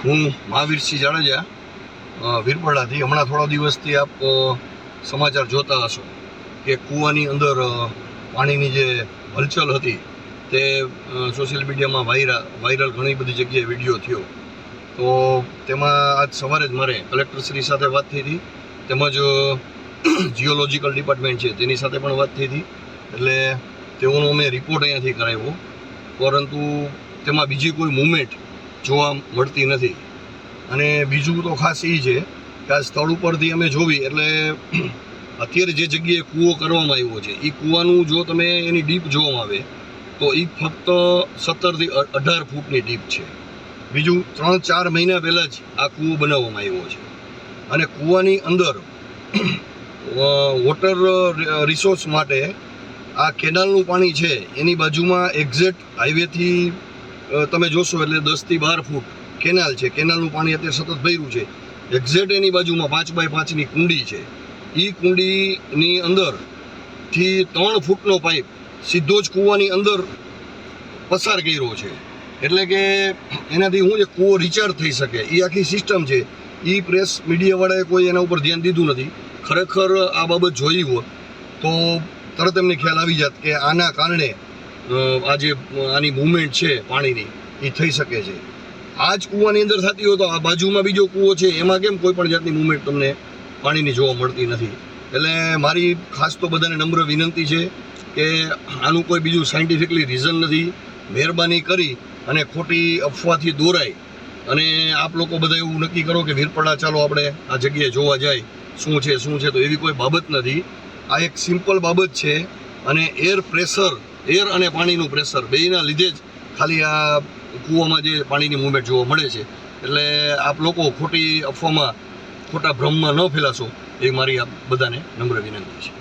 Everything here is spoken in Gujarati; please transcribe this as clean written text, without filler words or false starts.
હું મહાવીરસિંહ જાડેજા વીરપડાથી. હમણાં થોડા દિવસથી આપ સમાચાર જોતા હશો કે કૂવાની અંદર પાણીની જે હલચલ હતી તે સોશિયલ મીડિયામાં વાયરલ ઘણી બધી જગ્યાએ વિડીયો થયો. તો તેમાં આજ સવારે જ મારે કલેક્ટરશ્રી સાથે વાત થઈ હતી, તેમજ જીઓલોજીકલ ડિપાર્ટમેન્ટ છે તેની સાથે પણ વાત થઈ હતી. એટલે તેઓનો અમે રિપોર્ટ અહીંયાથી કરાવ્યો, પરંતુ તેમાં બીજી કોઈ મૂવમેન્ટ જોવા મળતી નથી. અને બીજું તો ખાસ એ છે કે આ સ્થળ ઉપરથી અમે જોવી એટલે અત્યારે જે જગ્યાએ કૂવો કરવામાં આવ્યો છે એ કૂવાનું જો તમે એની ડીપ જોવામાં આવે તો એ ફક્ત 17થી 18 ફૂટની ડીપ છે. બીજું 3-4 મહિના પહેલાં જ આ કૂવો બનાવવામાં આવ્યો છે. અને કૂવાની અંદર વોટર રિસોર્સ માટે આ કેનાલનું પાણી છે એની બાજુમાં એક્ઝેક્ટ હાઈવેથી તમે જોશો એટલે 10થી 12 ફૂટ કેનાલ છે. કેનાલનું પાણી અત્યારે સતત ભર્યું છે. એક્ઝેક્ટ એની બાજુમાં 5x5ની કુંડી છે. એ કુંડીની અંદરથી 3 ફૂટનો પાઇપ સીધો જ કૂવાની અંદર પસાર કર્યો છે. એટલે કે એનાથી શું છે, કૂવો રિચાર્જ થઈ શકે એ આખી સિસ્ટમ છે. એ પ્રેસ મીડિયાવાળાએ કોઈ એના ઉપર ધ્યાન દીધું નથી. ખરેખર આ બાબત જોઈ હોત તો તરત એમને ખ્યાલ આવી જાત કે આના કારણે આની મૂવમેન્ટ છે પાણીની એ થઈ શકે છે. આ જ કૂવાની અંદર થતી હોય તો આ બાજુમાં બીજો કૂવો છે એમાં કેમ કોઈ પણ જાતની મૂવમેન્ટ તમને પાણીની જોવા મળતી નથી. એટલે મારી ખાસ તો બધાને નમ્ર વિનંતી છે કે આનું કોઈ બીજું સાયન્ટિફિકલી રીઝન નથી. મહેરબાની કરી અને ખોટી અફવાથી દોરાય અને આપ લોકો બધા એવું નક્કી કરો કે વીરપડા ચાલો આપણે આ જગ્યાએ જોવા જાય શું છે તો એવી કોઈ બાબત નથી. આ એક સિમ્પલ બાબત છે. અને એર અને પાણીનું પ્રેશર બેયના લીધે જ ખાલી આ કૂવામાં જે પાણીની મૂવમેન્ટ જોવા મળે છે. એટલે આપ લોકો ખોટી અફવામાં ખોટા ભ્રમમાં ન ફેલાશો એ મારી આપ બધાને નમ્ર વિનંતી છે.